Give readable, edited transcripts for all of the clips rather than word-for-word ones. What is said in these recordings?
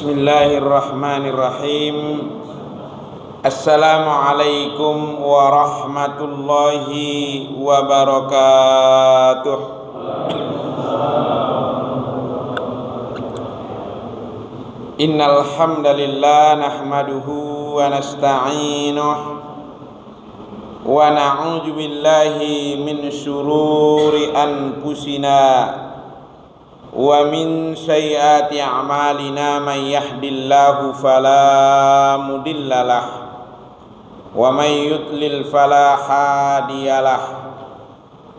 Bismillahirrahmanirrahim. Assalamualaikum warahmatullahi wabarakatuh. Innal hamdalillah nahmaduhu wa nasta'inuhu wa na'udzu billahi min syururi anfusina wa min sayyiati a'malina may yahdihillahu fala mudhillalah wa may yudlil fala hadiyalah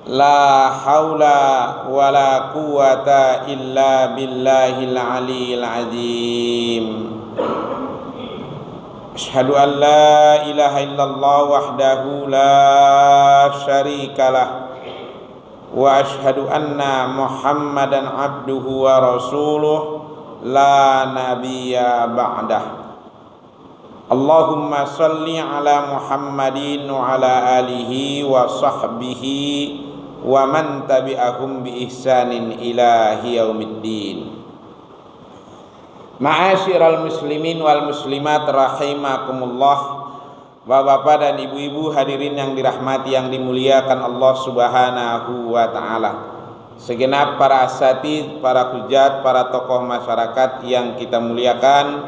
la haula wala quwwata illa billahil aliyyil azim. Asyhadu an la ilaha illallah wahdahu la syarikalah wa asyhadu anna Muhammadan abduhu wa rasuluh la nabiyya ba'dah. Allahumma salli ala Muhammadin wa ala alihi wa sahbihi wa man tabi'ahum bi ihsanin ila yaumiddin. Ma'asyiral muslimin wal muslimat rahimakumullah. Bapak-bapak dan ibu-ibu hadirin yang dirahmati yang dimuliakan Allah Subhanahu wa taala. Segenap para asatidz, para hujat, para tokoh masyarakat yang kita muliakan,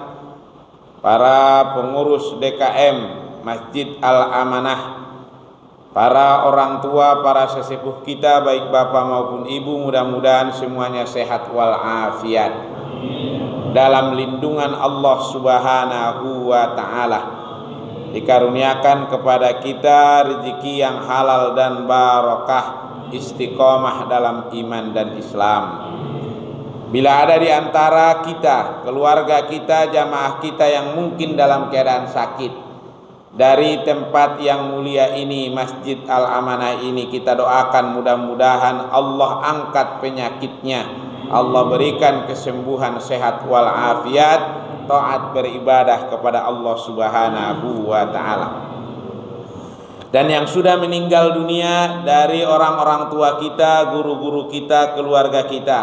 para pengurus DKM Masjid Al-Amanah, para orang tua, para sesepuh kita baik bapak maupun ibu, mudah-mudahan semuanya sehat walafiat dalam lindungan Allah Subhanahu wa taala. Dikaruniakan kepada kita rezeki yang halal dan barokah, istiqomah dalam iman dan Islam. Bila ada di antara kita, keluarga kita, jamaah kita yang mungkin dalam keadaan sakit, dari tempat yang mulia ini, Masjid Al-Amanah ini, kita doakan mudah-mudahan Allah angkat penyakitnya, Allah berikan kesembuhan, sehat walafiat, taat beribadah kepada Allah Subhanahu wa taala. Dan yang sudah meninggal dunia dari orang-orang tua kita, guru-guru kita, keluarga kita,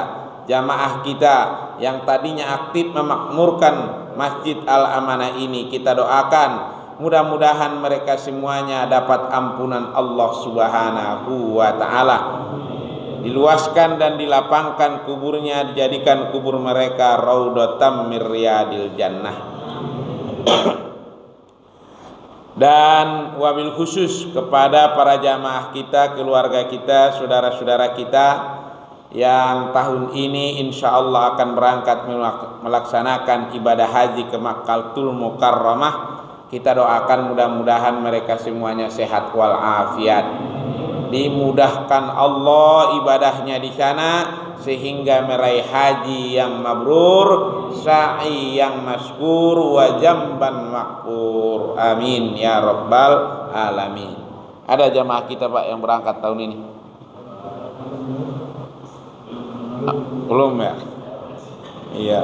jamaah kita yang tadinya aktif memakmurkan Masjid Al-Amanah ini, kita doakan mudah-mudahan mereka semuanya dapat ampunan Allah Subhanahu wa taala. Diluaskan dan dilapangkan kuburnya, dijadikan kubur mereka raudhatam mir riyadil jannah. Dan wabil khusus kepada para jamaah kita, keluarga kita, saudara-saudara kita yang tahun ini insya Allah akan berangkat melaksanakan ibadah haji ke Makkahul Mukarramah, kita doakan mudah-mudahan mereka semuanya sehat walafiat, dimudahkan Allah ibadahnya di sana sehingga meraih haji yang mabrur, sa'i yang maskur, wa jamban makfur. Amin ya rabbal alamin. Ada jamaah kita Pak yang berangkat tahun ini? Belum ya? Iya.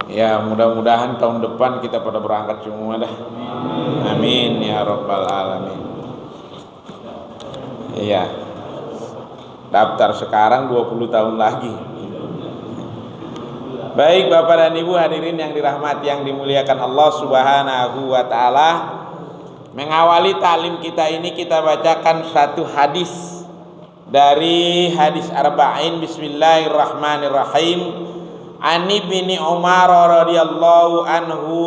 Ya, mudah-mudahan tahun depan kita pada berangkat semua dah. Amin ya rabbal alamin. Iya. Daftar sekarang 20 tahun lagi. Baik Bapak dan Ibu hadirin yang dirahmati yang dimuliakan Allah Subhanahu wa taala. Mengawali taklim kita ini kita bacakan satu hadis dari hadis arba'in. Bismillahirrahmanirrahim. Ani bin Umar radhiyallahu anhu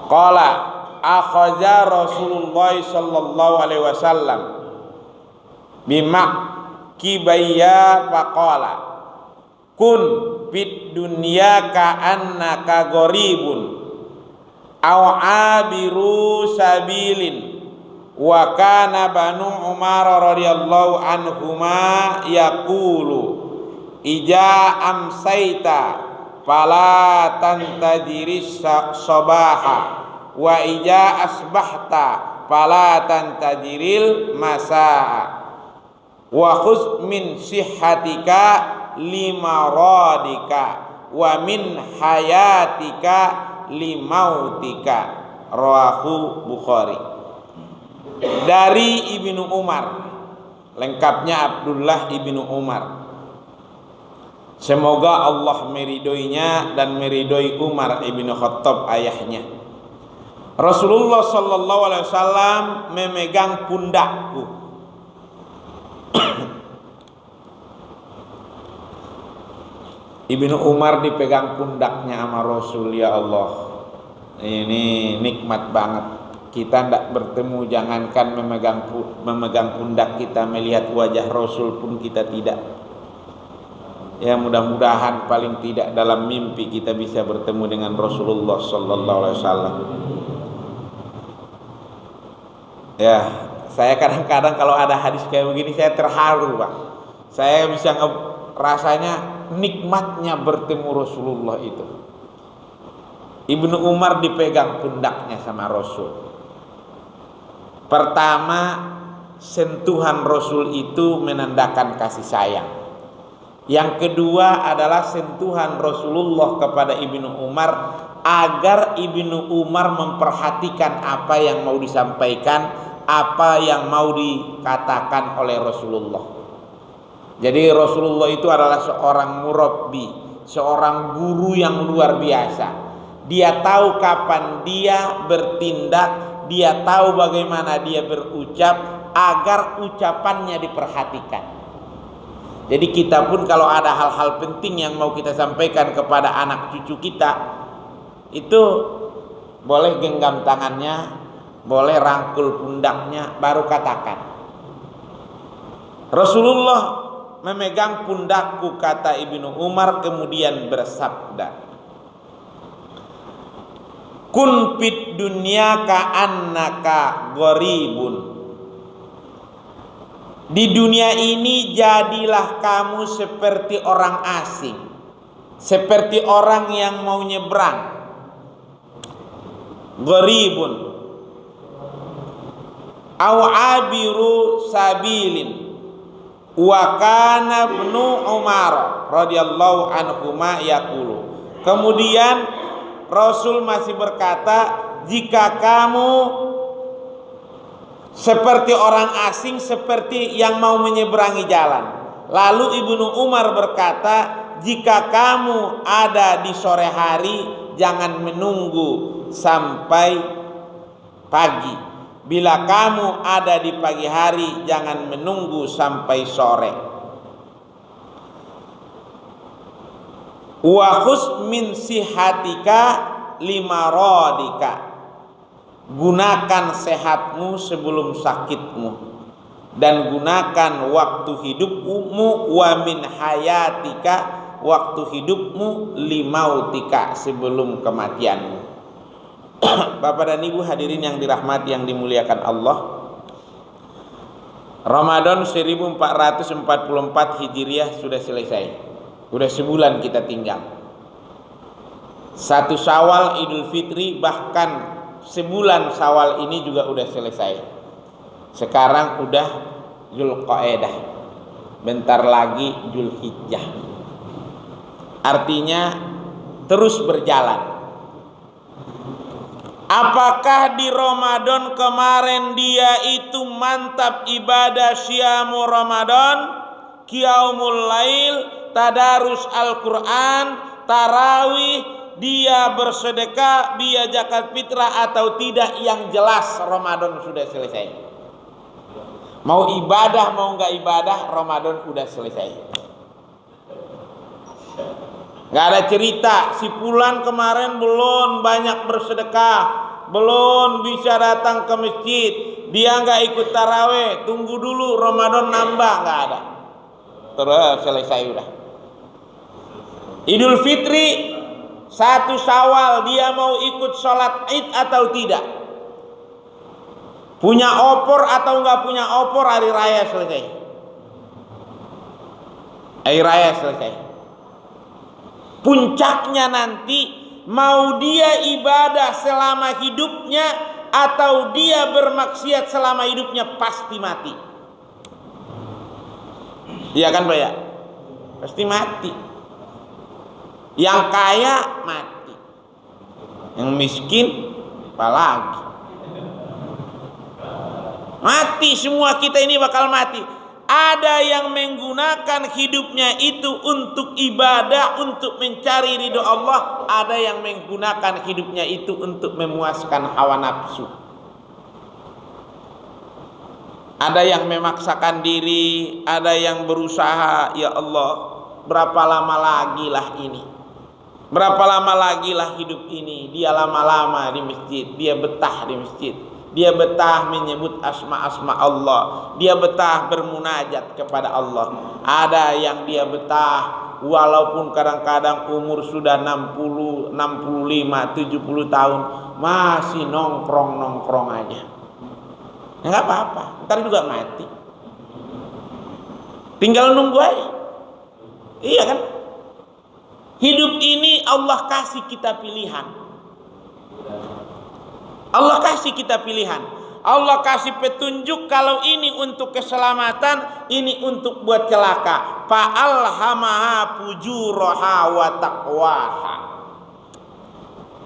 qala akhadha Rasulullah sallallahu alaihi wasallam bima kibayya faqala kun fid dunya ka'annaka gharibun aw abiru sabilin wa kana banu Umar radhiyallahu anhuma yaqulu ija amsaita fala tantajiris sabaha wa ija asbahta fala tantajiril masaa wa khuz min sihhatika limaradika wa min hayatika limautika. Rawahu Bukhari. Dari Ibnu Umar, lengkapnya Abdullah Ibnu Umar, Semoga Allah meridhoinya dan meridhoi Umar ibn Khattab ayahnya. Rasulullah sallallahu alaihi wasallam memegang pundakku. Ibnu Umar dipegang pundaknya sama Rasul, ya Allah. Ini nikmat banget. Kita tidak bertemu, jangankan memegang pundak kita, melihat wajah Rasul pun kita tidak. Ya, mudah-mudahan paling tidak dalam mimpi kita bisa bertemu dengan Rasulullah sallallahu alaihi wasallam. Ya, saya kadang-kadang kalau ada hadis kayak begini saya terharu, Pak. Saya bisa rasanya nikmatnya bertemu Rasulullah itu. Ibnu Umar dipegang pundaknya sama Rasul. Pertama, sentuhan Rasul itu menandakan kasih sayang. Yang kedua adalah sentuhan Rasulullah kepada Ibnu Umar agar Ibnu Umar memperhatikan apa yang mau disampaikan, apa yang mau dikatakan oleh Rasulullah. Jadi Rasulullah itu adalah seorang murabbi, seorang guru yang luar biasa. Dia tahu kapan dia bertindak, dia tahu bagaimana dia berucap agar ucapannya diperhatikan. Jadi kita pun kalau ada hal-hal penting yang mau kita sampaikan kepada anak cucu kita, itu boleh genggam tangannya, boleh rangkul pundaknya, baru katakan. Rasulullah memegang pundakku, kata Ibnu Umar, kemudian bersabda, kun fid dunya ka'annaka gharibun. Di dunia ini jadilah kamu seperti orang asing, seperti orang yang mau nyebrang. Gharibun au abiru sabilin. Wa kana ibnu Umar radhiyallahu anhuma yaqulu. Kemudian Rasul masih berkata, jika kamu seperti orang asing, seperti yang mau menyeberangi jalan. Lalu Ibnu Umar berkata, jika kamu ada di sore hari, jangan menunggu sampai pagi. Bila kamu ada di pagi hari, jangan menunggu sampai sore. Wa khus min sihatika limaradika. Gunakan sehatmu sebelum sakitmu, dan gunakan waktu hidupmu wa min hayatika, waktu hidupmu limautika, sebelum kematianmu. Bapak dan Ibu hadirin yang dirahmati, yang dimuliakan Allah, Ramadan 1444 Hijriah sudah selesai. Sudah sebulan kita tinggal. 1 Syawal, Idul Fitri, bahkan sebulan Syawal ini juga udah selesai. Sekarang udah Dzulqa'dah, bentar lagi Dzulhijjah. Artinya terus berjalan. Apakah di Ramadan kemarin dia itu mantap ibadah syiamu Ramadan, qiyamul lail, tadarus Al-Quran, tarawih, dia bersedekah, dia zakat fitrah atau tidak? Yang jelas Ramadan sudah selesai. Mau ibadah mau nggak ibadah, Ramadan sudah selesai. Nggak ada cerita si fulan kemarin belum banyak bersedekah, belum bisa datang ke masjid, dia nggak ikut taraweh, tunggu dulu Ramadan nambah. Nggak ada, terus selesai udah. Idul Fitri 1 Syawal, dia mau ikut sholat id atau tidak, punya opor atau nggak punya opor, hari raya selesai. Hari raya selesai. Puncaknya nanti, mau dia ibadah selama hidupnya atau dia bermaksiat selama hidupnya, pasti mati. Iya kan Pak ya? Pasti mati. Yang kaya mati, yang miskin apalagi mati. Semua kita ini bakal mati. Ada yang menggunakan hidupnya itu untuk ibadah, untuk mencari ridho Allah. Ada yang menggunakan hidupnya itu untuk memuaskan hawa nafsu. Ada yang memaksakan diri, ada yang berusaha, ya Allah, berapa lama lagi lah ini? Berapa lama lagi lah hidup ini? Dia lama-lama di masjid, dia betah di masjid. Dia betah menyebut asma-asma Allah. Dia betah bermunajat kepada Allah. Ada yang dia betah walaupun kadang-kadang umur sudah 60, 65, 70 tahun masih nongkrong-nongkrong aja. Enggak apa-apa, ntar juga mati. Tinggal nunggu aja. Iya kan? Hidup ini Allah kasih kita pilihan. Allah kasih kita pilihan. Allah kasih petunjuk kalau ini untuk keselamatan, ini untuk buat celaka. Fa'alhamaha fujuraha wa taqwaha.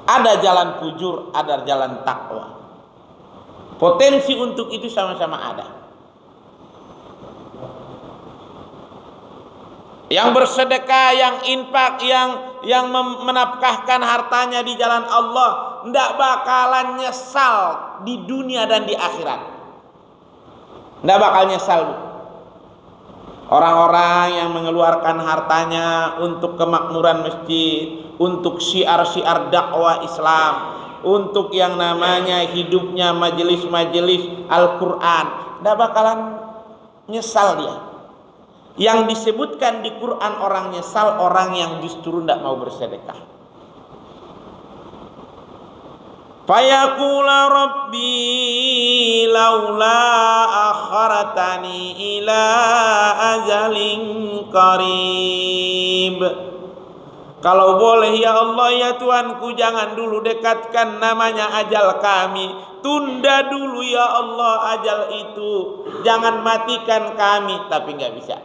Ada jalan fujur, ada jalan takwa. Potensi untuk itu sama-sama ada. Yang bersedekah, yang infak, yang menafkahkan hartanya di jalan Allah, tidak bakalan nyesal di dunia dan di akhirat. Tidak bakal nyesal. Orang-orang yang mengeluarkan hartanya untuk kemakmuran masjid, untuk syiar-syiar dakwah Islam, untuk yang namanya hidupnya majelis-majelis Al-Quran, tidak bakalan nyesal dia. Yang disebutkan di Quran orang nyesal, orang yang justru tidak mau bersedekah. Fayaqula rabbi laula akharatani ila ajalin qarib. Kalau boleh ya Allah ya Tuhanku, jangan dulu dekatkan namanya ajal kami. Tunda dulu ya Allah ajal itu. Jangan matikan kami. Tapi nggak bisa.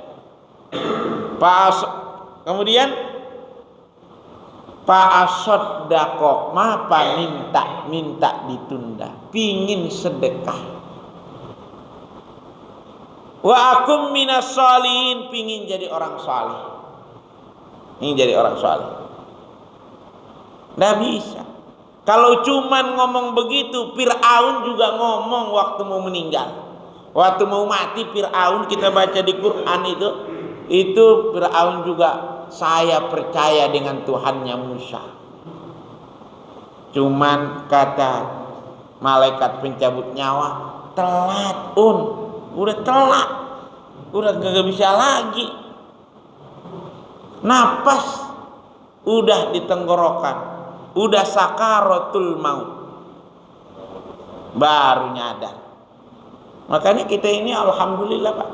Kemudian fa'asaddaqo, mapa minta ditunda, pingin sedekah. Wa akum minas sholihin, pingin jadi orang saleh. Ini jadi orang saleh. Nggak bisa. Kalau cuman ngomong begitu, Fir'aun juga ngomong waktu mau meninggal. Waktu mau mati Fir'aun, kita baca di Quran itu Fir'aun juga, saya percaya dengan Tuhannya Musa. Cuman kata malaikat pencabut nyawa, telat udah telat, udah gak bisa lagi. Napas udah di tenggorokan, udah sakaratul maut, baru nyadar. Makanya kita ini alhamdulillah Pak,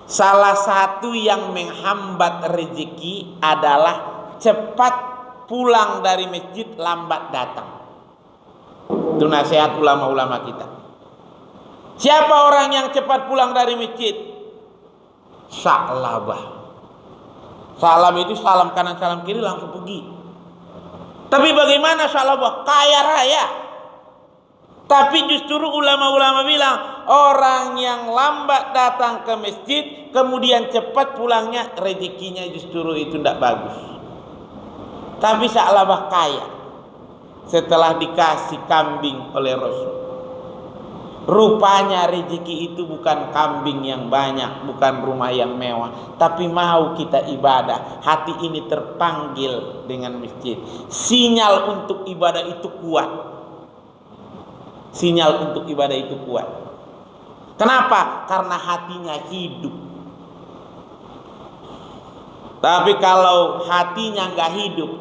salah satu yang menghambat rezeki adalah cepat pulang dari masjid, lambat datang. Itu nasihat ulama-ulama kita. Siapa orang yang cepat pulang dari masjid? Sa'labah. Salam itu salam kanan salam kiri langsung pergi. Tapi bagaimana Sa'labah? Kaya raya. Tapi justru ulama-ulama bilang, orang yang lambat datang ke masjid kemudian cepat pulangnya, rezekinya justru itu tidak bagus. Tapi Sa'labah kaya setelah dikasih kambing oleh Rasul. Rupanya rezeki itu bukan kambing yang banyak, bukan rumah yang mewah, tapi mau kita ibadah. Hati ini terpanggil dengan masjid. Sinyal untuk ibadah itu kuat. Sinyal untuk ibadah itu kuat. Kenapa? Karena hatinya hidup. Tapi kalau hatinya nggak hidup,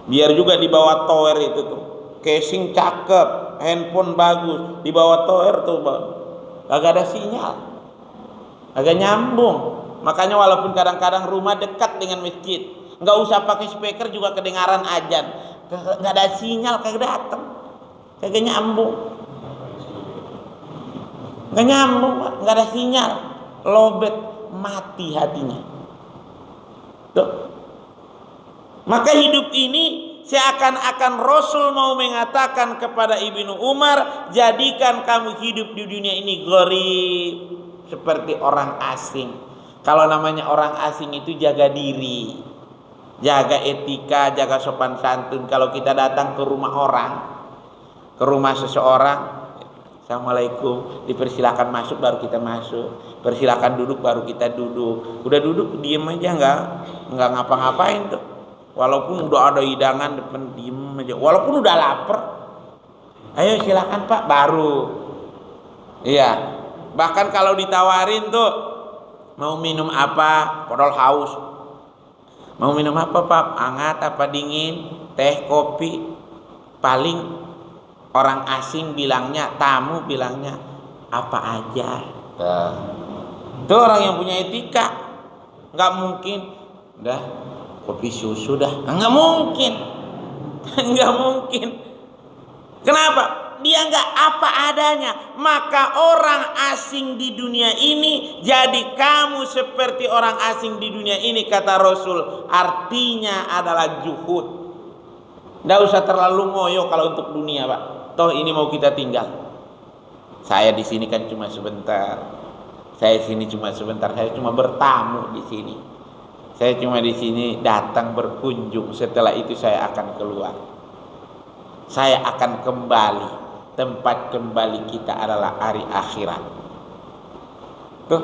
biar juga di bawah tower itu tuh, casing cakep, handphone bagus, di bawah tower tuh agak ada sinyal, agak nyambung. Makanya walaupun kadang-kadang rumah dekat dengan masjid, nggak usah pakai speaker juga kedengaran azan, nggak ada sinyal, kagak datang, kagak nyambung, nggak nyambung, nggak ada sinyal, lobet, mati hatinya. Tuh. Maka hidup ini seakan-akan Rasul mau mengatakan kepada Ibnu Umar, jadikan kamu hidup di dunia ini gharib, seperti orang asing. Kalau namanya orang asing itu jaga diri, jaga etika, jaga sopan santun. Kalau kita datang ke rumah orang, ke rumah seseorang, assalamualaikum, dipersilakan masuk baru kita masuk, persilakan duduk baru kita duduk. Udah duduk diem aja, nggak ngapa-ngapain tuh. Walaupun udah ada hidangan depan, diem aja. Walaupun udah lapar, ayo silakan Pak, baru. Iya. Bahkan kalau ditawarin tuh, mau minum apa, padahal haus. Mau minum apa Pak? Hangat apa dingin? Teh, kopi. Paling orang asing bilangnya, tamu bilangnya apa aja. Itu orang yang punya etika. Nggak mungkin, udah kopi susu dah. Nggak mungkin. Nggak mungkin. Kenapa? Dia nggak apa adanya. Maka orang asing di dunia ini, jadi kamu seperti orang asing di dunia ini, kata Rasul. Artinya adalah juhud. Nggak usah terlalu ngoyo kalau untuk dunia, Pak. Toh ini mau kita tinggal. Saya di sini kan cuma sebentar. Saya sini cuma sebentar. Saya cuma bertamu di sini. Saya cuma di sini datang berkunjung. Setelah itu saya akan keluar. Saya akan kembali. Tempat kembali kita adalah hari akhirat. Tuh,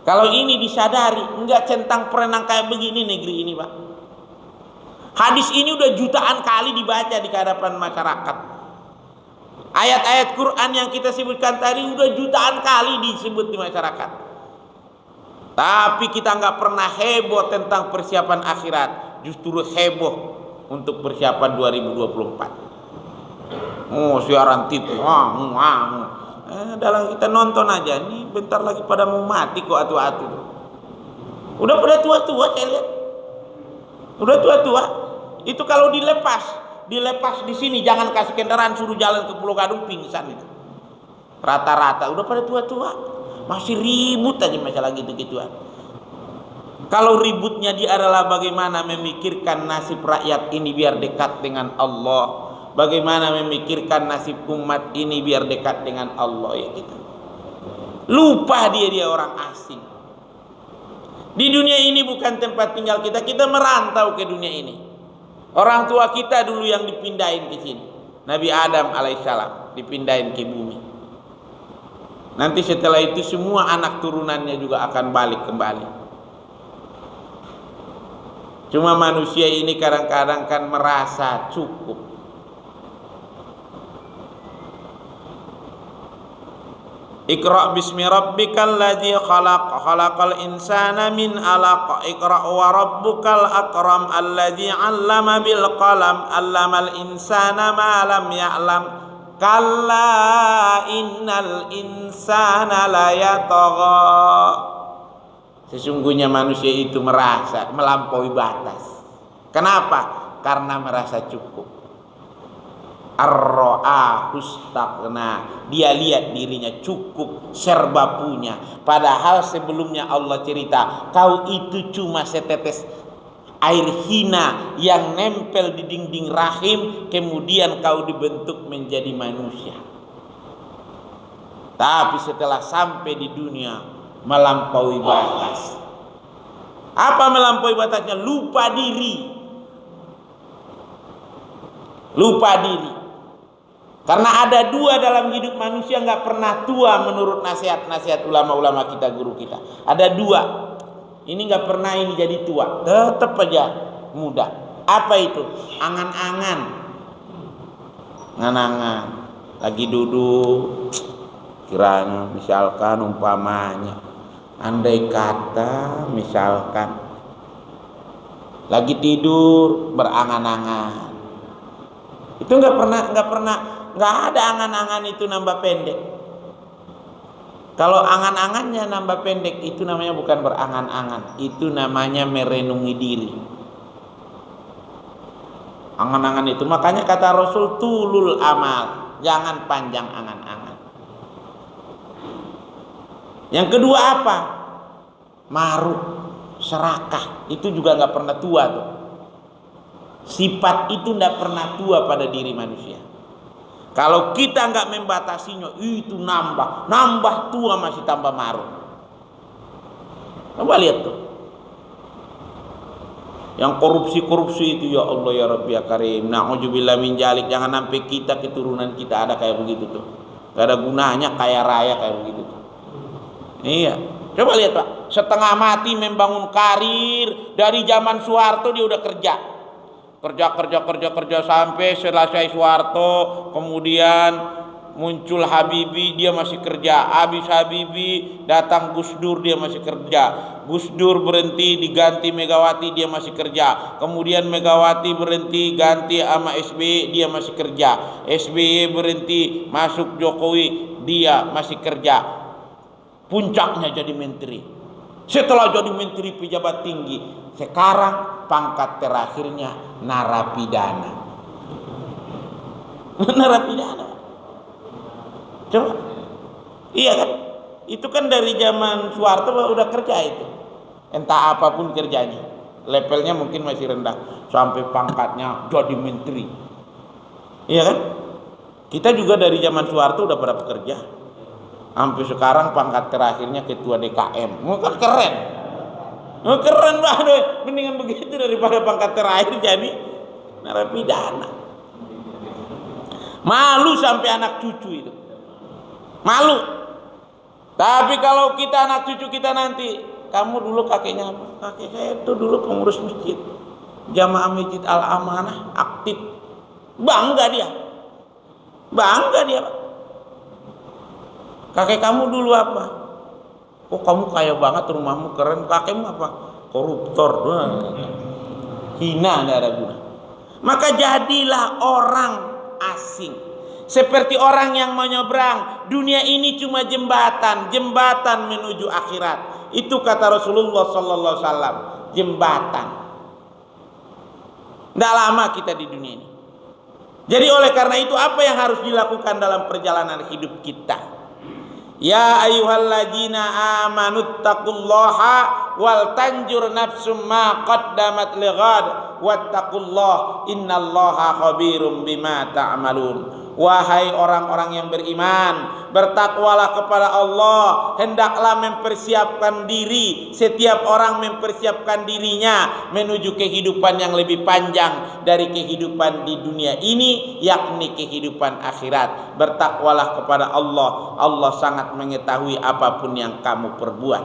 kalau ini disadari, enggak centang perenang kayak begini negeri ini, Pak. Hadis ini udah jutaan kali dibaca di hadapan masyarakat. Ayat-ayat Quran yang kita sebutkan tadi udah jutaan kali disebut di masyarakat. Tapi kita nggak pernah heboh tentang persiapan akhirat, justru heboh untuk persiapan 2024. Oh, siaran TV, dalam kita nonton aja. Ini bentar lagi pada mau mati kok atu-atu. Udah pada tua-tua saya lihat. Udah tua-tua. Itu kalau dilepas di sini, jangan kasih kendaraan, suruh jalan ke Pulau Gadung pingsan itu. Rata-rata udah pada tua-tua. Masih ribut aja masalah gitu-gituan. Kalau ributnya dia adalah bagaimana memikirkan nasib rakyat ini biar dekat dengan Allah. Bagaimana memikirkan nasib umat ini biar dekat dengan Allah, ya gitu. Lupa dia orang asing. Di dunia ini bukan tempat tinggal kita. Kita merantau ke dunia ini. Orang tua kita dulu yang dipindahin ke sini. Nabi Adam alaihissalam dipindahin ke bumi. Nanti setelah itu semua anak turunannya juga akan balik kembali. Cuma manusia ini kadang-kadang kan merasa cukup. Iqra bismi rabbikal ladzi khalaq, khalaqal insana min 'alaq. Iqra wa rabbukal akram alladzi 'allama bil qalam, 'allamal insana ma lam ya'lam. Kalla innal insana la yatagha. Sesungguhnya manusia itu merasa melampaui batas. Kenapa? Karena merasa cukup. Ar-ra'ahustaqna, dia lihat dirinya cukup, serba punya. Padahal sebelumnya Allah cerita, kau itu cuma setetes air hina yang nempel di dinding rahim, kemudian kau dibentuk menjadi manusia. Tapi setelah sampai di dunia, melampaui batas. Apa melampaui batasnya? Lupa diri. Lupa diri. Karena ada dua dalam hidup manusia nggak pernah tua menurut nasihat-nasihat ulama-ulama kita, guru kita. Ada dua. Ini nggak pernah ini jadi tua, tetap aja muda. Apa itu? Angan-angan. Angan-angan. Lagi duduk, kiranya misalkan umpamanya, andai kata misalkan lagi tidur berangan-angan. Itu nggak ada angan-angan itu nambah pendek. Kalau angan-angannya nambah pendek, itu namanya bukan berangan-angan, itu namanya merenungi diri. Angan-angan itu, makanya kata Rasul, tulul amal, jangan panjang angan-angan. Yang kedua apa? Maruf, serakah, itu juga nggak pernah tua tuh. Sifat itu tidak pernah tua pada diri manusia. Kalau kita nggak membatasinya, itu nambah tua masih tambah marah. Coba lihat tuh, yang korupsi itu, ya Allah ya Rabbi ya Karim, na'udzubillah min jalik. Jangan sampai kita keturunan kita ada kayak begitu tuh. Gak ada gunanya kaya raya kayak begitu tuh. Iya, coba lihat Pak, setengah mati membangun karir. Dari zaman Soeharto dia udah kerja sampai selesai Soeharto, kemudian muncul Habibie, dia masih kerja. Habis Habibie datang Gus Dur, dia masih kerja. Gus Dur berhenti diganti Megawati, dia masih kerja. Kemudian Megawati berhenti ganti sama SBY, dia masih kerja. SBY berhenti masuk Jokowi, dia masih kerja. Puncaknya jadi menteri. Setelah jadi menteri pejabat tinggi, sekarang pangkat terakhirnya narapidana. Narapidana. Coba. Iya kan? Itu kan dari zaman Soeharto udah kerja itu. Entah apapun kerjanya. Levelnya mungkin masih rendah. Sampai pangkatnya jadi menteri. Iya kan? Kita juga dari zaman Soeharto udah pada bekerja. Sampai sekarang pangkat terakhirnya ketua DKM. Kan keren. Keren banget. Mendingan begitu daripada pangkat terakhir jadi narapidana. Malu sampai anak cucu itu. Malu. Tapi kalau kita anak cucu kita nanti, kamu dulu kakeknya apa? Kakek saya itu dulu pengurus masjid, Jamaah Masjid Al Amanah, aktif. Bangga dia. Pak. Kakek kamu dulu apa? Oh kamu kaya banget, rumahmu keren. Kakekmu apa? Koruptor. Hina, tidak ada guna. Maka jadilah orang asing, seperti orang yang menyeberang. Dunia ini cuma jembatan menuju akhirat. Itu kata Rasulullah sallallahu alaihi wasallam, jembatan. Tidak lama kita di dunia ini. Jadi oleh karena itu, apa yang harus dilakukan dalam perjalanan hidup kita? Ya ayyuhalladzina amanuttaqullaha wal tanjur nafsum ma qaddamat lighad wattaqullaha innallaha khabirum bima ta'malun. Wahai orang-orang yang beriman, bertakwalah kepada Allah, hendaklah mempersiapkan diri. Setiap orang mempersiapkan dirinya menuju kehidupan yang lebih panjang dari kehidupan di dunia ini, yakni kehidupan akhirat. Bertakwalah kepada Allah. Allah sangat mengetahui apapun yang kamu perbuat.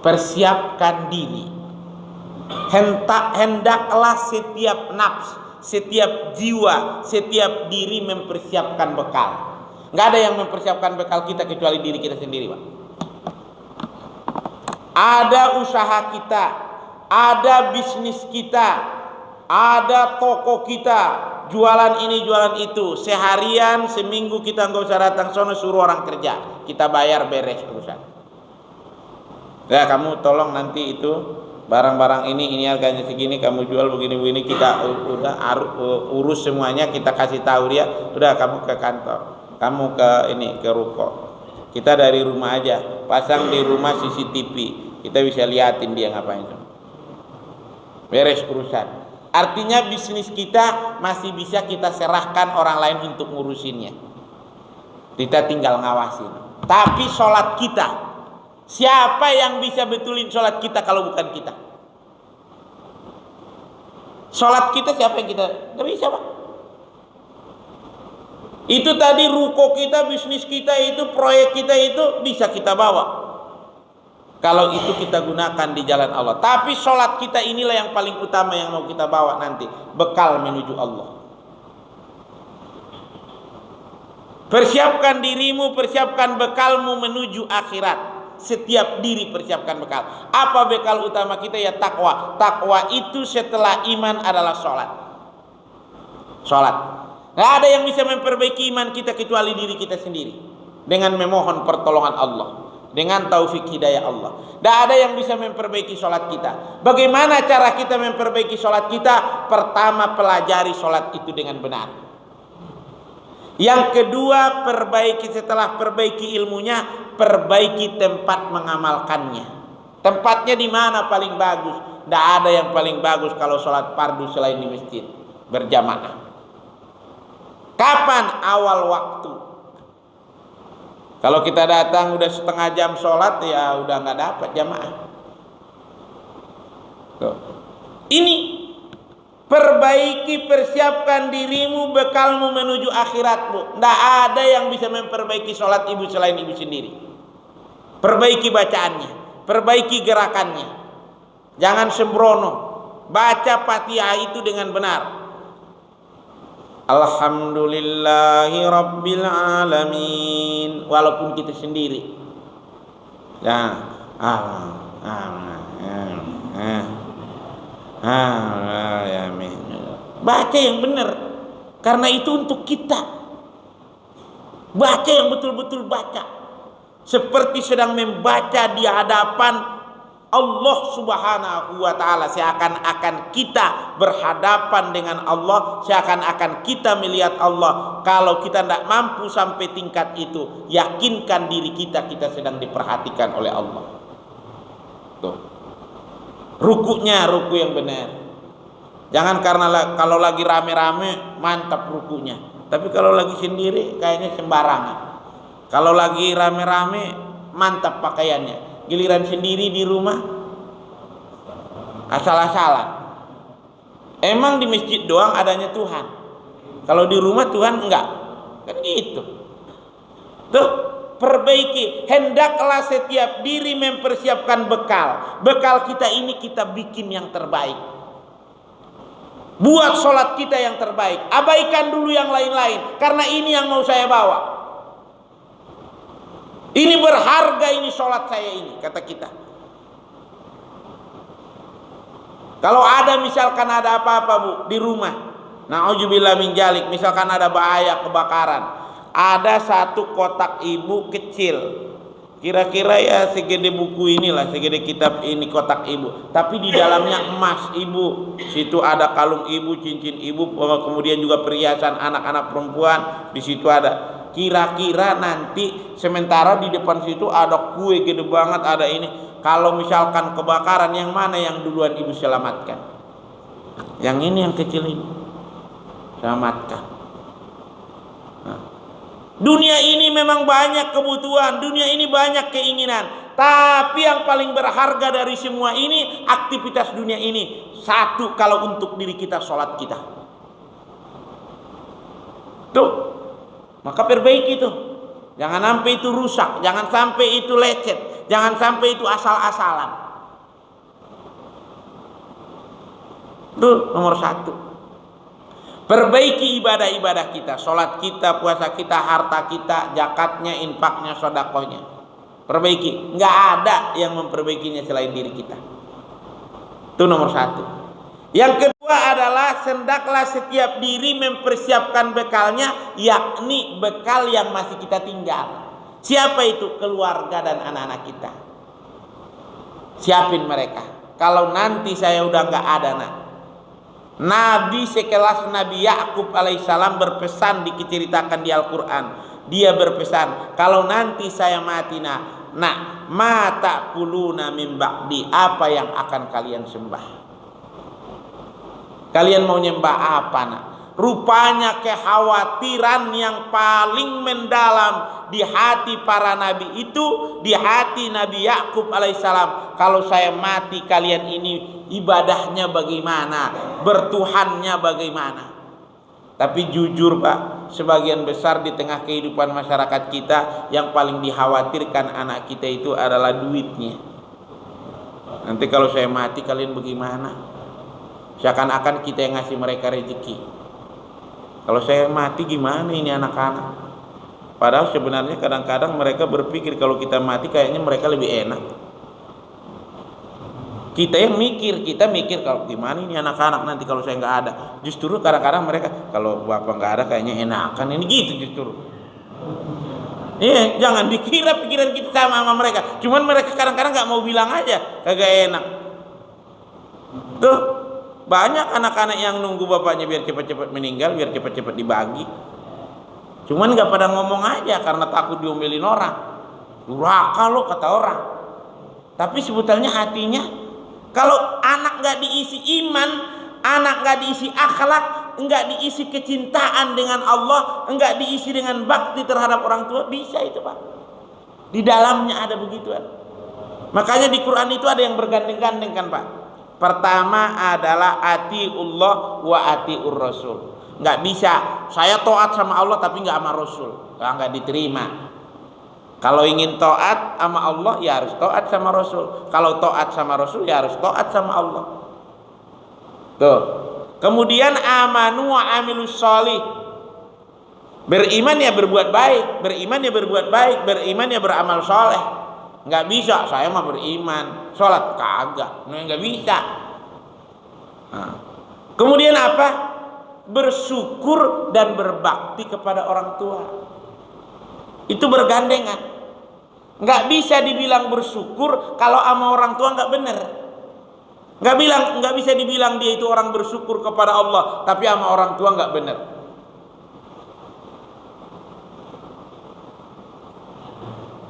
Persiapkan diri. Hendaklah setiap nafs, setiap jiwa, setiap diri mempersiapkan bekal. Nggak ada yang mempersiapkan bekal kita kecuali diri kita sendiri, Pak. Ada usaha kita, ada bisnis kita, ada toko kita, jualan ini jualan itu. Seharian, seminggu kita nggak usah datang sono, suruh orang kerja, kita bayar, beres urusan. Ya kamu tolong nanti itu barang-barang ini harganya segini, kamu jual begini, kita udah urus semuanya, kita kasih tahu dia, udah kamu ke kantor, kamu ke ruko, kita dari rumah aja pasang di rumah CCTV, kita bisa liatin dia ngapain, beres urusan. Artinya bisnis kita masih bisa kita serahkan orang lain untuk ngurusinnya, kita tinggal ngawasin. Tapi sholat kita, siapa yang bisa betulin sholat kita kalau bukan kita? Sholat kita siapa yang kita? Gak bisa, Pak. Itu tadi ruko kita, bisnis kita itu, proyek kita itu bisa kita bawa kalau itu kita gunakan di jalan Allah. Tapi sholat kita inilah yang paling utama yang mau kita bawa nanti, bekal menuju Allah. Persiapkan dirimu, persiapkan bekalmu menuju akhirat. Setiap diri persiapkan bekal. Apa bekal utama kita? Ya takwa. Takwa itu setelah iman adalah sholat. Sholat. Gak ada yang bisa memperbaiki iman kita kecuali diri kita sendiri, dengan memohon pertolongan Allah, dengan taufik hidayah Allah. Gak ada yang bisa memperbaiki sholat kita. Bagaimana cara kita memperbaiki sholat kita? Pertama, pelajari sholat itu dengan benar. Yang kedua, setelah perbaiki ilmunya, perbaiki tempat mengamalkannya. Tempatnya di mana paling bagus? Tidak ada yang paling bagus kalau sholat fardu selain di masjid berjamaah. Kapan? Awal waktu. Kalau kita datang udah setengah jam sholat, ya udah nggak dapat jamaah. Tuh. Ini perbaiki, persiapkan dirimu, bekalmu menuju akhiratmu. Tidak ada yang bisa memperbaiki sholat ibu selain ibu sendiri. Perbaiki bacaannya, perbaiki gerakannya. Jangan sembrono. Baca Fatihah itu dengan benar. Alhamdulillahi Rabbil Alamin. Walaupun kita sendiri. Ya, baca yang benar. Karena itu untuk kita. Baca yang betul-betul baca. Seperti sedang membaca di hadapan Allah Subhanahu wa ta'ala. Seakan-akan kita berhadapan dengan Allah, seakan-akan kita melihat Allah. Kalau kita tidak mampu sampai tingkat itu, yakinkan diri kita sedang diperhatikan oleh Allah. Tuh. Rukunya ruku yang benar. Jangan karena kalau lagi rame-rame mantap rukunya, tapi kalau lagi sendiri kayaknya sembarangan. Kalau lagi rame-rame mantap pakaiannya, giliran sendiri di rumah asal-asalan. Emang di masjid doang adanya Tuhan, kalau di rumah Tuhan enggak, kan gitu. Tuh, perbaiki. Hendaklah setiap diri mempersiapkan bekal. Bekal kita ini kita bikin yang terbaik. Buat sholat kita yang terbaik. Abaikan dulu yang lain-lain, karena ini yang mau saya bawa. Ini berharga, ini sholat saya ini, kata kita. Kalau ada misalkan ada apa-apa bu di rumah, na'udzubillah min dzalik, misalkan ada bahaya kebakaran, ada satu kotak ibu kecil, kira-kira ya segede buku inilah, segede kitab ini kotak ibu, tapi di dalamnya emas ibu. Situ ada kalung ibu, cincin ibu, kemudian juga perhiasan anak-anak perempuan. Di situ ada. Kira-kira nanti sementara di depan situ ada kue gede banget, ada ini. Kalau misalkan kebakaran, yang mana yang duluan ibu selamatkan? Yang ini, yang kecil ini selamatkan. Nah, dunia ini memang banyak kebutuhan, dunia ini banyak keinginan, tapi yang paling berharga dari semua ini aktivitas dunia ini. Satu, kalau untuk diri kita, sholat kita. Tuh, maka perbaiki itu. Jangan sampai itu rusak, jangan sampai itu lecet, jangan sampai itu asal-asalan. Itu nomor satu. Perbaiki ibadah-ibadah kita, sholat kita, puasa kita, harta kita, zakatnya, infaknya, sedekahnya. Perbaiki. Nggak ada yang memperbaikinya selain diri kita. Itu nomor satu. Yang kedua adalah hendaklah setiap diri mempersiapkan bekalnya, yakni bekal yang masih kita tinggal. Siapa itu? Keluarga dan anak-anak kita. Siapin mereka. Kalau nanti saya udah nggak ada, Nabi sekelas Nabi Yakub alaihissalam berpesan, diceritakan di Al-Quran. Dia berpesan, kalau nanti saya mati, mata kuluna min ba'di, apa yang akan kalian sembah? Kalian mau nyembah apa? Rupanya kekhawatiran yang paling mendalam di hati para nabi itu, di hati Nabi Yakub alaihissalam. Kalau saya mati, kalian ini ibadahnya bagaimana? Bertuhannya bagaimana? Tapi jujur Pak, sebagian besar di tengah kehidupan masyarakat kita, yang paling dikhawatirkan anak kita itu adalah duitnya. Nanti kalau saya mati, kalian bagaimana? Seakan-akan kita yang ngasih mereka rezeki. Kalau saya mati gimana ini anak-anak? Padahal sebenarnya kadang-kadang mereka berpikir kalau kita mati kayaknya mereka lebih enak. Kita yang mikir, kita mikir kalau gimana ini anak-anak nanti kalau saya nggak ada. Justru kadang-kadang mereka kalau bapak nggak ada kayaknya enakan, ini gitu justru. Iya, jangan dikira pikiran kita sama mereka. Cuman mereka kadang-kadang nggak mau bilang aja, kagak enak. Tuh. Banyak anak-anak yang nunggu bapaknya biar cepat-cepat meninggal, biar cepat-cepat dibagi. Cuman gak pada ngomong aja karena takut diomelin orang. Durhaka lo, kata orang. tapi sebetulnya hatinya. Kalau anak nggak diisi iman, anak nggak diisi akhlak, nggak diisi kecintaan dengan Allah, nggak diisi dengan bakti terhadap orang tua, bisa itu Pak. Di dalamnya ada begituan. Makanya di Quran itu ada yang bergandeng-gandeng kan Pak. Pertama adalah atiullah wa atiur rasul. Nggak bisa saya taat sama Allah tapi nggak sama Rasul, nggak diterima. Kalau ingin taat sama Allah ya harus taat sama Rasul. Kalau taat sama Rasul ya harus taat sama Allah. Tuh. Kemudian amanu wa amilus sholih. Beriman ya berbuat baik, beriman ya berbuat baik, beriman ya beramal soleh. Nggak bisa saya mah beriman, sholat kagak, nggak bisa. Nah. Kemudian apa? Bersyukur dan berbakti kepada orang tua. Itu bergandengan. Nggak bisa dibilang bersyukur kalau sama orang tua nggak benar. Nggak bisa dibilang dia itu orang bersyukur kepada Allah tapi sama orang tua nggak benar.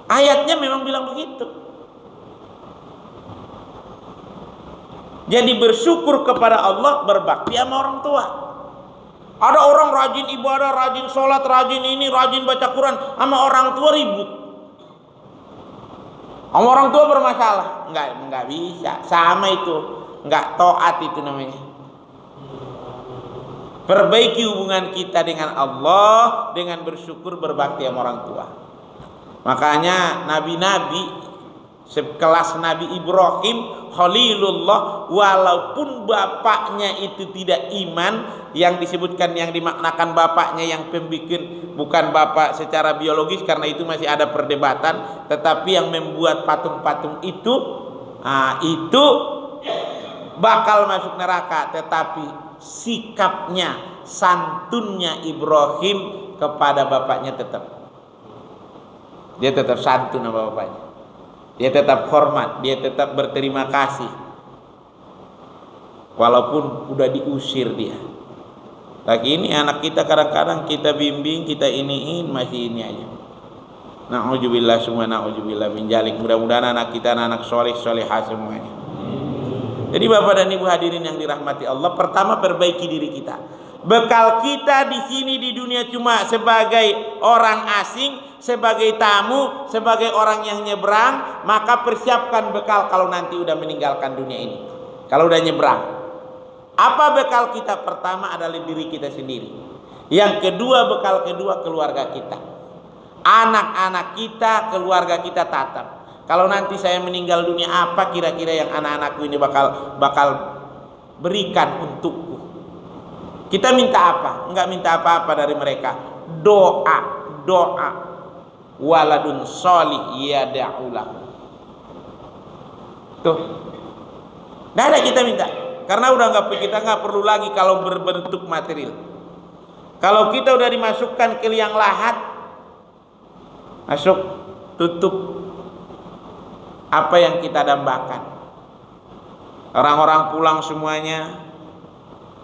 Ayatnya memang bilang begitu. Jadi bersyukur kepada Allah, berbakti sama orang tua. Ada orang rajin ibadah, rajin sholat, rajin ini, rajin baca Quran, sama orang tua ribut. Sama orang tua bermasalah, nggak bisa, sama itu, nggak taat itu namanya. Perbaiki hubungan kita dengan Allah dengan bersyukur, berbakti sama orang tua. Makanya nabi-nabi sekelas Nabi Ibrahim Khalilullah, walaupun bapaknya itu tidak iman, yang disebutkan yang dimaknakan bapaknya yang pembikin bukan bapak secara biologis karena itu masih ada perdebatan, tetapi yang membuat patung-patung itu bakal masuk neraka, tetapi sikapnya, santunnya Ibrahim kepada bapaknya dia tetap santun sama bapaknya. Dia tetap hormat, dia tetap berterima kasih. Walaupun udah diusir dia. Lagi ini anak kita kadang-kadang kita bimbing, kita iniin masih ini aja. Na'udzubillah semua, na'udzubillah min dzalik. Mudah-mudahan anak kita anak soleh-solehah semuanya. Jadi Bapak dan Ibu hadirin yang dirahmati Allah, pertama perbaiki diri kita. Bekal kita di sini di dunia cuma sebagai orang asing, sebagai tamu, sebagai orang yang nyebrang, maka persiapkan bekal kalau nanti udah meninggalkan dunia ini. Kalau udah nyebrang. Apa bekal kita? Pertama adalah diri kita sendiri. Yang kedua, bekal kedua keluarga kita. Anak-anak kita, keluarga kita tatap. Kalau nanti saya meninggal dunia, apa kira-kira yang anak-anakku ini bakal berikan untukku? Kita minta apa? Enggak minta apa-apa dari mereka. Doa. Waladun sholih yad'ulah. Tuh. Nggak ada kita minta. Karena kita nggak perlu lagi kalau berbentuk material. Kalau kita udah dimasukkan ke liang lahat, masuk, tutup apa yang kita dambakan. Orang-orang pulang semuanya,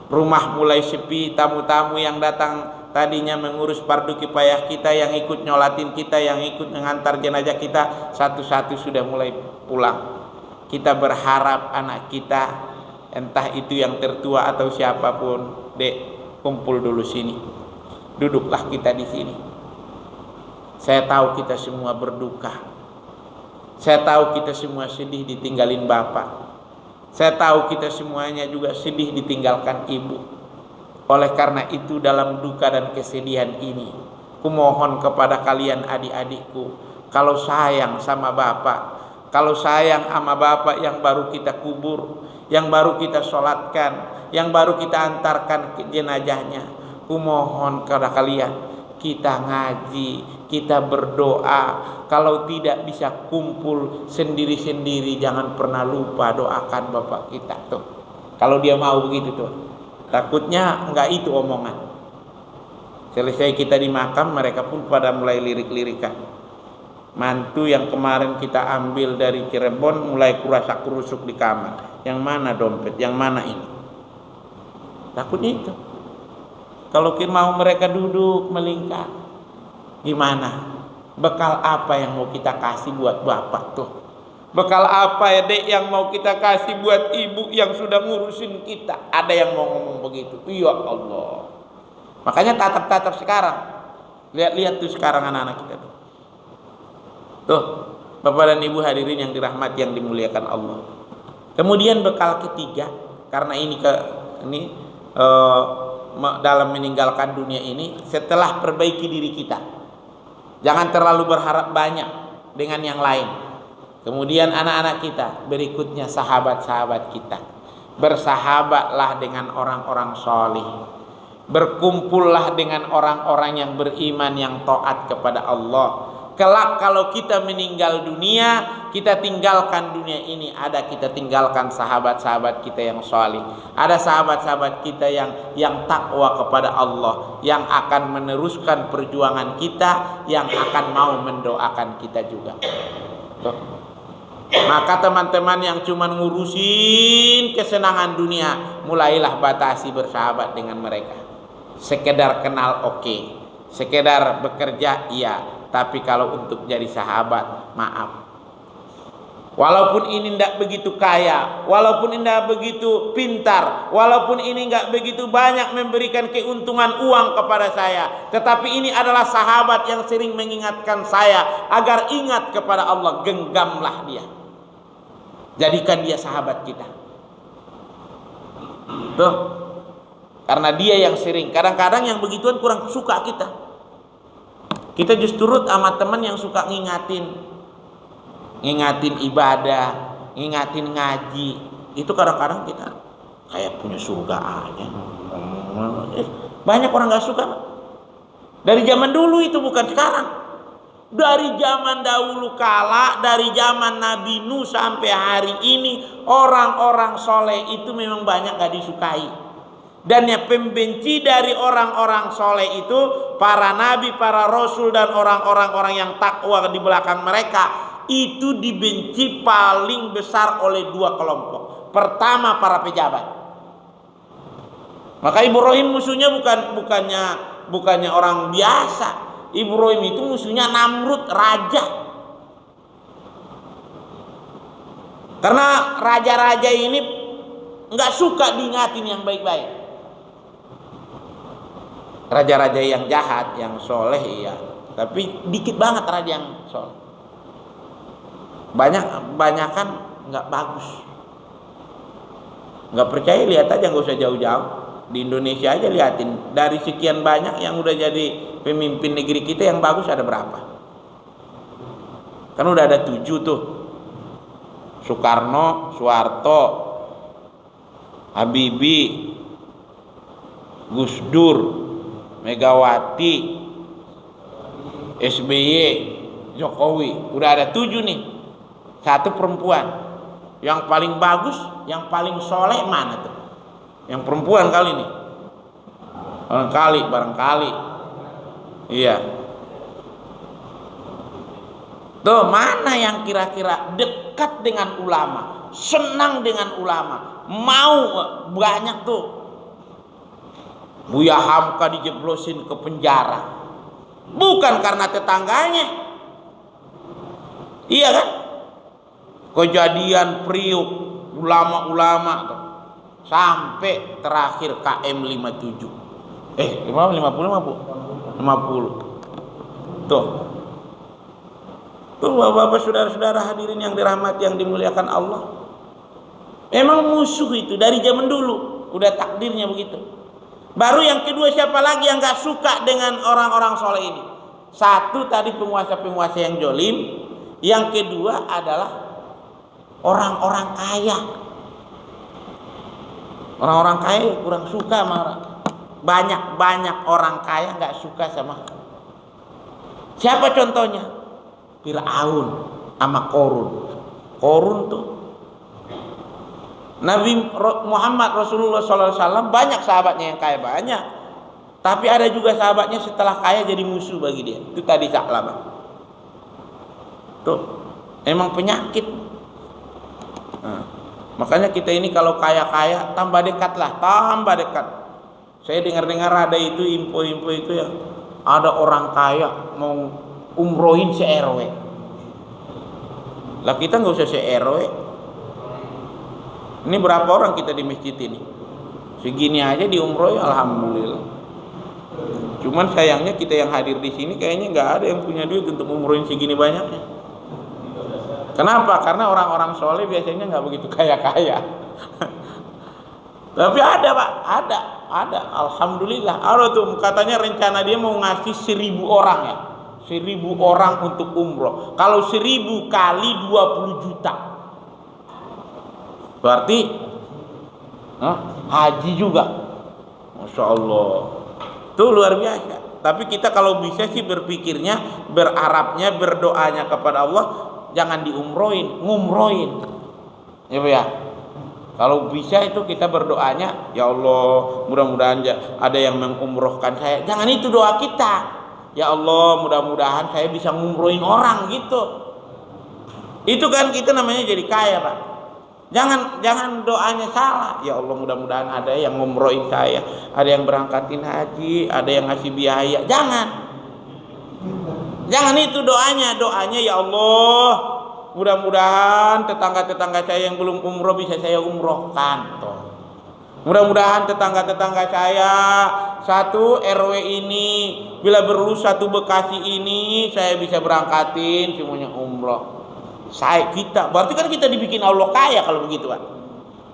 rumah mulai sepi, tamu-tamu yang datang tadinya mengurus fardu kifayah kita, yang ikut nyolatin kita, yang ikut mengantar jenazah kita, satu-satu sudah mulai pulang. Kita berharap anak kita, entah itu yang tertua atau siapapun, dek, kumpul dulu sini, duduklah kita di sini. Saya tahu kita semua berduka, saya tahu kita semua sedih ditinggalin bapak, saya tahu kita semuanya juga sedih ditinggalkan ibu. Oleh karena itu dalam duka dan kesedihan ini, kumohon kepada kalian adik-adikku, kalau sayang sama bapak, kalau sayang sama bapak yang baru kita kubur, yang baru kita sholatkan, yang baru kita antarkan ke jenazahnya, kumohon kepada kalian, kita ngaji, kita berdoa. Kalau tidak bisa kumpul sendiri-sendiri, jangan pernah lupa doakan bapak kita tuh. Kalau dia mau begitu tuh. Takutnya enggak itu omongan. Selesai kita di makam, mereka pun pada mulai lirik-lirikan. Mantu yang kemarin kita ambil dari Cirebon mulai kurasak-kurusuk di kamar. Yang mana dompet, yang mana ini? Takutnya itu. Kalau kita mau mereka duduk melingkar, gimana? Bekal apa yang mau kita kasih buat bapak tuh? Bekal apa ya dek yang mau kita kasih buat ibu yang sudah ngurusin kita? Ada yang mau ngomong begitu. Ya Allah. Makanya tatap-tatap sekarang. Lihat-lihat tuh sekarang anak-anak kita tuh. Tuh, Bapak dan Ibu hadirin yang dirahmati yang dimuliakan Allah. Kemudian bekal ketiga, karena ini dalam meninggalkan dunia ini, setelah perbaiki diri kita. Jangan terlalu berharap banyak dengan yang lain. Kemudian anak-anak kita, berikutnya sahabat-sahabat kita. Bersahabatlah dengan orang-orang solih. Berkumpullah dengan orang-orang yang beriman, yang taat kepada Allah. Kelak kalau kita meninggal dunia, kita tinggalkan dunia ini, kita tinggalkan sahabat-sahabat kita yang solih. Ada sahabat-sahabat kita yang takwa kepada Allah, yang akan meneruskan perjuangan kita, yang akan mau mendoakan kita juga. Tuh. Maka teman-teman yang cuma ngurusin kesenangan dunia, mulailah batasi bersahabat dengan mereka. Sekedar kenal oke, sekedar bekerja iya, tapi kalau untuk jadi sahabat, maaf. Walaupun ini tidak begitu kaya, walaupun ini tidak begitu pintar, walaupun ini tidak begitu banyak memberikan keuntungan uang kepada saya, tetapi ini adalah sahabat yang sering mengingatkan saya agar ingat kepada Allah. Genggamlah dia, jadikan dia sahabat kita. Tuh, karena dia yang sering. Kadang-kadang yang begituan kurang suka kita. Kita justru turut sama teman yang suka ngingatin ibadah, ngingatin ngaji. Itu kadang-kadang kita kayak punya surga aja. Banyak orang gak suka. Dari zaman dulu itu, bukan sekarang. Dari zaman dahulu kala, dari zaman Nabi Nuh sampai hari ini, orang-orang soleh itu memang banyak gak disukai. Dan yang pembenci dari orang-orang soleh itu, para nabi, para rasul, dan orang-orang yang takwa di belakang mereka, itu dibenci paling besar oleh dua kelompok. Pertama, para pejabat. Maka Ibrahim musuhnya bukannya orang biasa. Ibrahim itu musuhnya Namrud, raja. Karena raja-raja ini nggak suka diingatin yang baik-baik. Raja-raja yang jahat, yang soleh iya, tapi dikit banget raja yang soleh. Banyakan nggak bagus. Nggak percaya, lihat aja, nggak usah jauh-jauh. Di Indonesia aja liatin, dari sekian banyak yang udah jadi pemimpin negeri kita, yang bagus ada berapa? Kan udah ada 7 tuh. Soekarno, Soeharto, Habibie, Gus Dur, Megawati, SBY, Jokowi. Udah ada 7 nih. 1 perempuan. Yang paling bagus, yang paling soleh mana tuh? Yang perempuan kali nih. Barangkali. Iya. Tuh, mana yang kira-kira dekat dengan ulama, senang dengan ulama, mau banyak tuh. Buya Hamka dijeblosin ke penjara, bukan karena tetangganya. Iya kan? Kejadian Priuk, ulama-ulama tuh. Sampai terakhir KM 57. 50. Tuh. Tuh Bapak-bapak, saudara-saudara hadirin yang dirahmati, yang dimuliakan Allah. Memang musuh itu dari zaman dulu, udah takdirnya begitu. Baru yang kedua, siapa lagi yang gak suka dengan orang-orang soleh ini? 1 tadi penguasa-penguasa yang jolim. Yang kedua adalah orang-orang kaya. Orang-orang kaya kurang suka sama banyak orang kaya nggak suka sama. Siapa contohnya? Fir'aun sama Korun tuh. Nabi Muhammad Rasulullah SAW banyak sahabatnya yang kaya banyak, tapi ada juga sahabatnya setelah kaya jadi musuh bagi dia. Itu tadi Sa'labah. Tuh, emang penyakit. Nah, makanya kita ini kalau kaya-kaya tambah dekat. Saya dengar-dengar ada itu info-info itu ya, ada orang kaya mau umrohin si RW. Lah kita nggak usah se-RW. Ini berapa orang kita di masjid ini? Segini aja diumrohin, alhamdulillah. Cuman sayangnya kita yang hadir di sini kayaknya nggak ada yang punya duit untuk umrohin segini banyaknya. Kenapa? Karena orang-orang soleh biasanya nggak begitu kaya-kaya. Tapi ada Pak, ada. Alhamdulillah. Ada tuh katanya rencana dia mau ngasih 1.000 orang ya. 1.000 orang untuk umroh. Kalau 1.000 kali 20 juta. Berarti haji juga. Masya Allah. Itu luar biasa. Tapi kita kalau bisa sih berpikirnya, berharapnya, berdoanya kepada Allah, jangan diumrohin, ngumrohin. Ya Pak ya. Kalau bisa itu kita berdoanya, ya Allah, mudah-mudahan ada yang mengumrohkan saya. Jangan itu doa kita. Ya Allah, mudah-mudahan saya bisa ngumrohin orang gitu. Itu kan kita namanya jadi kaya Pak. Jangan doanya salah. Ya Allah, mudah-mudahan ada yang ngumrohin saya, ada yang berangkatin haji, ada yang ngasih biaya. Jangan itu doanya. Doanya ya Allah, mudah-mudahan tetangga-tetangga saya yang belum umroh bisa saya umrohkan. Mudah-mudahan tetangga-tetangga saya satu RW ini, bila perlu satu Bekasi ini, saya bisa berangkatin semuanya umroh. Berarti kan kita dibikin Allah kaya kalau begitu Pak.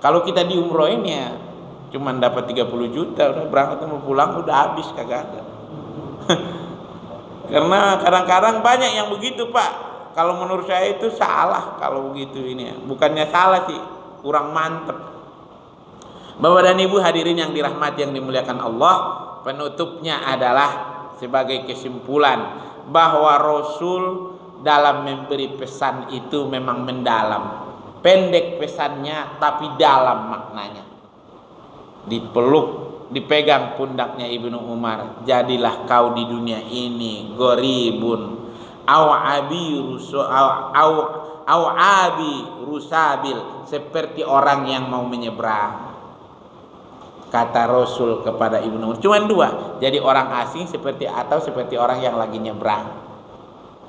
Kalau kita diumrohin ya cuman dapat 30 juta, udah berangkat mau pulang udah habis, kagak ada. Karena kadang-kadang banyak yang begitu Pak. Kalau menurut saya itu salah kalau begitu ini ya. Bukannya salah sih, kurang mantep. Bapak dan Ibu hadirin yang dirahmati yang dimuliakan Allah, penutupnya adalah sebagai kesimpulan bahwa Rasul dalam memberi pesan itu memang mendalam. Pendek pesannya tapi dalam maknanya. Dipeluk, dipegang pundaknya Ibnu Umar, jadilah kau di dunia ini goribun abi rusabil, seperti orang yang mau menyeberang. Kata Rasul kepada Ibnu Umar cuma dua, jadi orang asing seperti orang yang lagi nyebrang.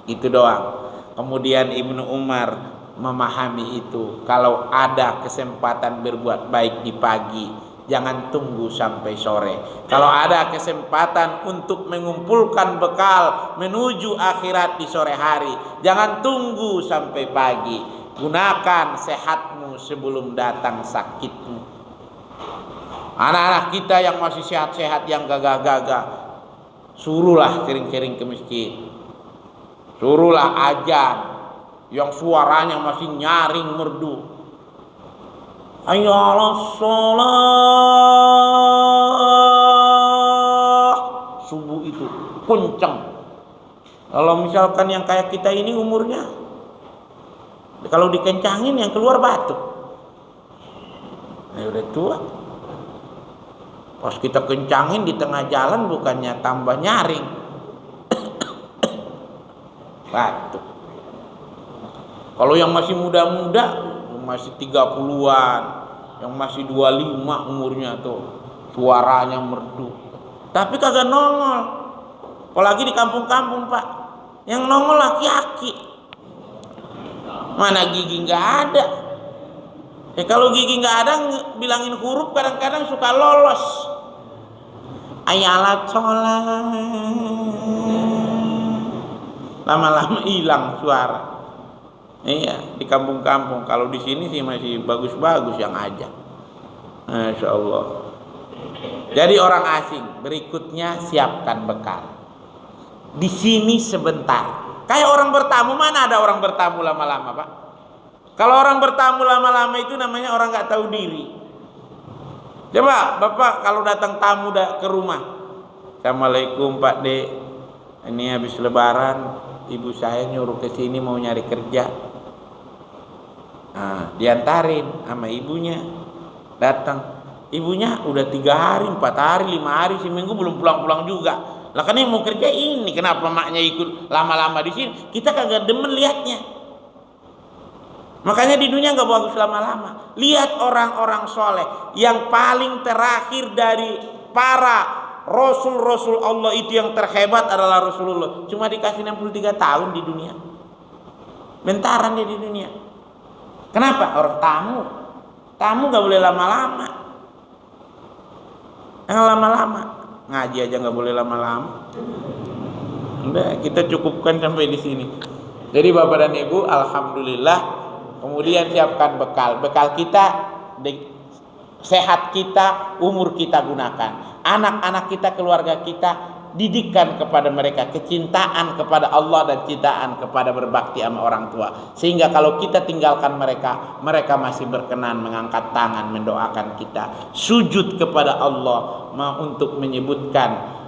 Itu doang. Kemudian Ibnu Umar memahami itu, kalau ada kesempatan berbuat baik di pagi, jangan tunggu sampai sore. Kalau ada kesempatan untuk mengumpulkan bekal menuju akhirat di sore hari, jangan tunggu sampai pagi. Gunakan sehatmu sebelum datang sakitmu. Anak-anak kita yang masih sehat-sehat, yang gagah-gagah, suruhlah sering-sering ke masjid. Suruhlah azan yang suaranya masih nyaring merdu. Hayya 'alas shalah. Subuh itu kencang. Kalau misalkan yang kayak kita ini umurnya, kalau dikencangin yang keluar batuk. Udah tua. Pas kita kencangin di tengah jalan bukannya tambah nyaring, batuk. Kalau yang masih muda-muda, masih 30-an, yang masih 25 umurnya tuh, suaranya merdu. Tapi kagak nongol. Apalagi di kampung-kampung Pak, yang nongol laki-laki. Mana gigi nggak ada. Kalau gigi nggak ada, bilangin huruf kadang-kadang suka lolos. Ayalat sholat, lama-lama hilang suara. Iya, di kampung-kampung. Kalau di sini sih masih bagus-bagus yang aja. Masya Allah. Jadi orang asing, berikutnya siapkan bekal. Di sini sebentar. Kayak orang bertamu, mana ada orang bertamu lama-lama Pak? Kalau orang bertamu lama-lama itu namanya orang nggak tahu diri. Coba Bapak kalau datang tamu ke rumah, Assalamualaikum Pak De, ini habis Lebaran, ibu saya nyuruh ke sini mau nyari kerja. Nah, diantarin sama ibunya, datang. Ibunya udah 3 hari, 4 hari, 5 hari, seminggu belum pulang-pulang juga. Lah kan yang mau kerja ini, kenapa maknya ikut lama-lama di sini? Kita kagak demen lihatnya. Makanya di dunia nggak bagus lama-lama. Lihat orang-orang soleh yang paling terakhir dari para Rasul Allah itu, yang terhebat adalah Rasulullah. Cuma dikasih 63 tahun di dunia. Bentaran dia di dunia. Kenapa? Orang tamu nggak boleh lama-lama. Jangan lama-lama. Ngaji aja nggak boleh lama-lama. Udah, kita cukupkan sampai di sini. Jadi Bapak dan Ibu, alhamdulillah. Kemudian siapkan bekal. Bekal kita, sehat kita, umur kita gunakan. Anak-anak kita, keluarga kita, didikkan kepada mereka kecintaan kepada Allah dan cintaan kepada berbakti sama orang tua. Sehingga kalau kita tinggalkan mereka, mereka masih berkenan mengangkat tangan mendoakan kita. Sujud kepada Allah untuk menyebutkan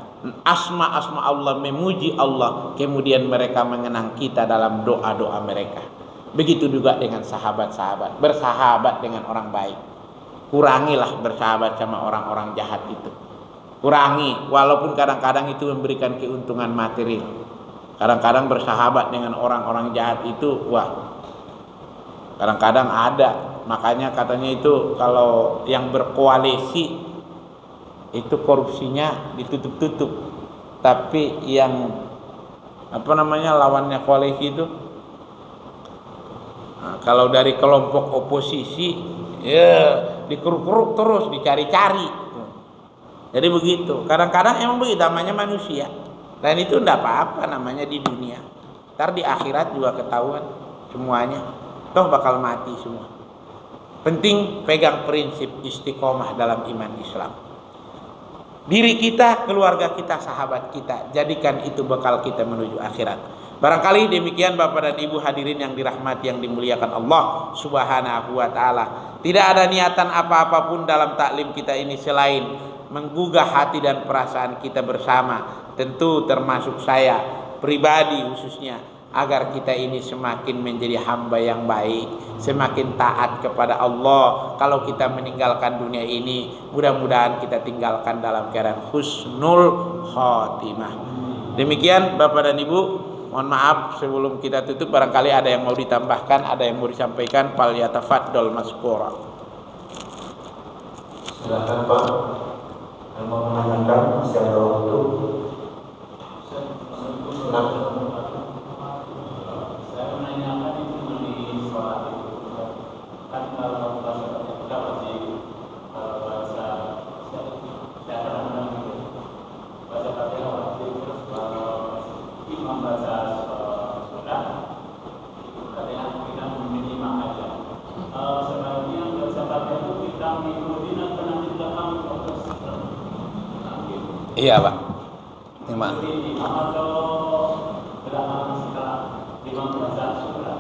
asma-asma Allah, memuji Allah, kemudian mereka mengenang kita dalam doa-doa mereka. Begitu juga dengan sahabat-sahabat, bersahabat dengan orang baik. Kurangilah bersahabat sama orang-orang jahat itu. Kurangi, walaupun kadang-kadang itu memberikan keuntungan material. Kadang-kadang bersahabat dengan orang-orang jahat itu, wah, kadang-kadang ada. Makanya katanya itu kalau yang berkoalisi itu korupsinya ditutup-tutup, tapi yang lawannya koalisi itu, nah, kalau dari kelompok oposisi ya dikeruk-keruk terus, dicari-cari. Jadi begitu. Kadang-kadang emang begitu, namanya manusia. Dan itu enggak apa-apa namanya di dunia. Ntar di akhirat juga ketahuan semuanya. Toh bakal mati semua. Penting pegang prinsip istiqomah dalam iman Islam. Diri kita, keluarga kita, sahabat kita, jadikan itu bekal kita menuju akhirat. Barangkali demikian Bapak dan Ibu hadirin yang dirahmati, yang dimuliakan Allah Subhanahu wa taala. Tidak ada niatan apa-apa pun dalam taklim kita ini selain menggugah hati dan perasaan kita bersama, tentu termasuk saya pribadi khususnya, agar kita ini semakin menjadi hamba yang baik, semakin taat kepada Allah. Kalau kita meninggalkan dunia ini, mudah-mudahan kita tinggalkan dalam keadaan husnul khotimah. Demikian Bapak dan Ibu, mohon maaf sebelum kita tutup, barangkali ada yang mau ditambahkan, ada yang mau disampaikan, fal yatafaddal maskura. Silakan Pak, yang mau menanyakan secara waktu. Saya menanyakan itu di sholat itu kan, kalau bahasa kita masih bahasa saya pernah gitu bahasa kata waktu terus imam baca surat itu katanya kita minimal aja. Sebaiknya baca kata itu kita mengikuti atau nanti belakang fokus. Iya Pak. Gimana? Atau belakang setelah imam baca surat.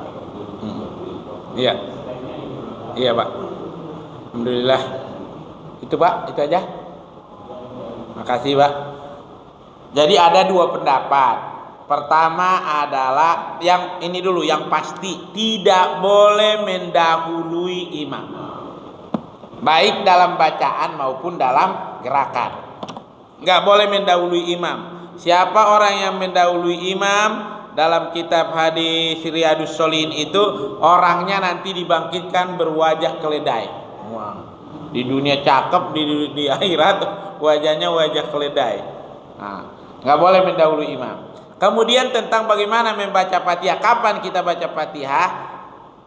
Iya. Iya Pak. Alhamdulillah. Itu Pak, itu aja. Makasih Pak. Jadi ada dua pendapat. Pertama adalah yang ini dulu, yang pasti tidak boleh mendahului imam, baik dalam bacaan maupun dalam gerakan. Nggak boleh mendahului imam. Siapa orang yang mendahului imam, dalam kitab hadis Riyadus Sholihin itu orangnya nanti dibangkitkan berwajah keledai. Wow. Di dunia cakep, di akhirat wajahnya wajah keledai. Nah, nggak boleh mendahului imam. Kemudian tentang bagaimana membaca Fatihah, kapan kita baca Fatihah?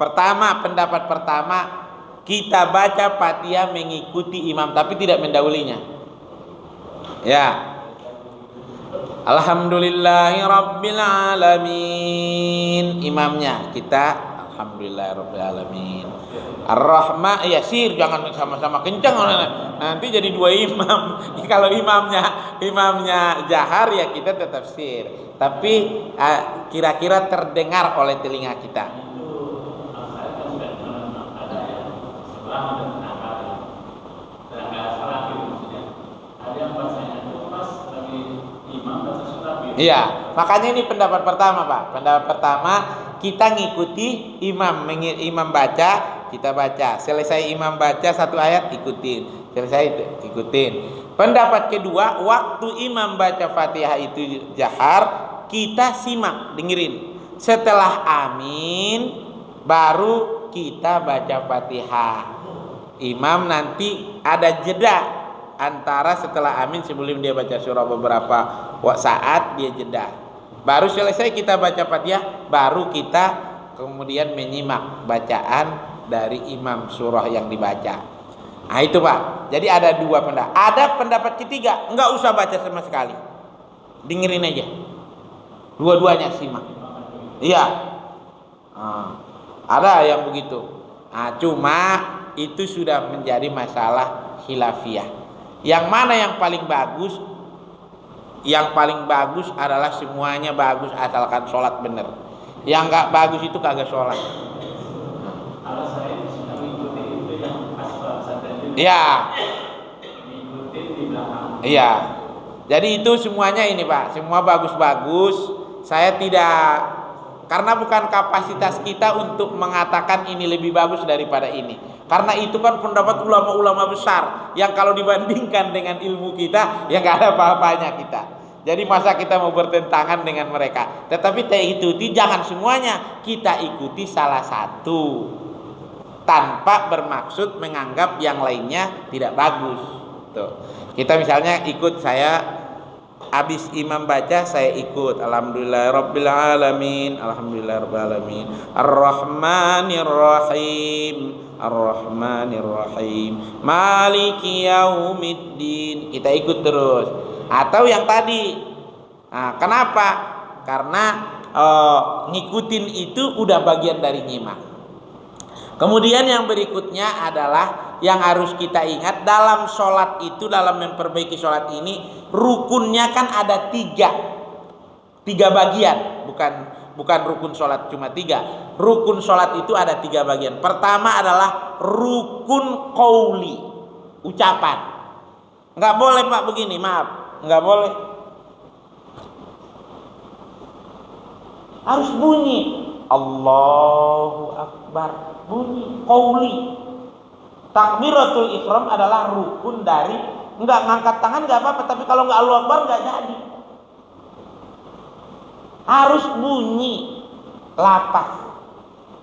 Pertama, pendapat pertama, kita baca Fatihah mengikuti imam tapi tidak mendahulinya. Ya. Alhamdulillahi Rabbil Alamin. Imamnya kita Alhamdulillahi Rabbil Alamin. Ar-Rahman, ya sir, jangan sama-sama kencang nanti jadi dua imam. Kalau imamnya jahar ya kita tetap sir, tapi kira-kira terdengar oleh telinga kita. Iya, makanya ini pendapat pertama Pak. Pendapat pertama, kita ngikuti imam baca, kita baca. Selesai imam baca satu ayat, ikutin. Selesai ikutin. Pendapat kedua, waktu imam baca Fatihah itu jahar, kita simak, dengerin. Setelah amin, baru kita baca Fatihah. Imam nanti ada jeda antara setelah amin sebelum dia baca surah beberapa saat, dia jeda. Baru selesai kita baca Fatihah, baru kita kemudian menyimak bacaan dari imam surah yang dibaca. Nah itu Pak. Jadi ada dua pendapat. Ada pendapat ketiga, enggak usah baca sama sekali, dengerin aja, dua-duanya simak. Iya. Ada yang begitu. Cuma itu sudah menjadi masalah khilafiyah. Yang mana yang paling bagus? Yang paling bagus adalah semuanya bagus asalkan sholat bener. Yang nggak bagus itu kagak sholat. Kalau saya sudah mengikuti itu yang asal pesantren itu. Iya. Mengikuti di belakang. Iya. Jadi itu semuanya ini Pak, semua bagus-bagus. Saya tidak, karena bukan kapasitas kita untuk mengatakan ini lebih bagus daripada ini. Karena itu kan pendapat ulama-ulama besar yang kalau dibandingkan dengan ilmu kita ya nggak ada apa-apanya kita. Jadi masa kita mau bertentangan dengan mereka? Tetapi ikuti, jangan semuanya, kita ikuti salah satu tanpa bermaksud menganggap yang lainnya tidak bagus. Tuh. Kita misalnya ikut, saya habis imam baca saya ikut, alhamdulillahirabbil alamin, alhamdulillahirabbil alamin, arrahmanir rahim, arrahmanir rahim, maliki yaumiddin. Kita ikut terus. Atau yang tadi. Nah, kenapa? Karena ngikutin itu udah bagian dari nyimak. Kemudian yang berikutnya adalah yang harus kita ingat dalam sholat itu, dalam memperbaiki sholat ini, rukunnya kan ada tiga bagian, bukan rukun sholat cuma 3. Rukun sholat itu ada 3 bagian. Pertama adalah rukun qauli, ucapan. Nggak boleh Pak begini, maaf, nggak boleh. Harus bunyi Allahu Akbar, bunyi qauli. Takbiratul ihram adalah rukun dari, enggak ngangkat tangan enggak apa-apa, tapi kalau enggak Allahu Akbar enggak jadi. Harus bunyi lafaz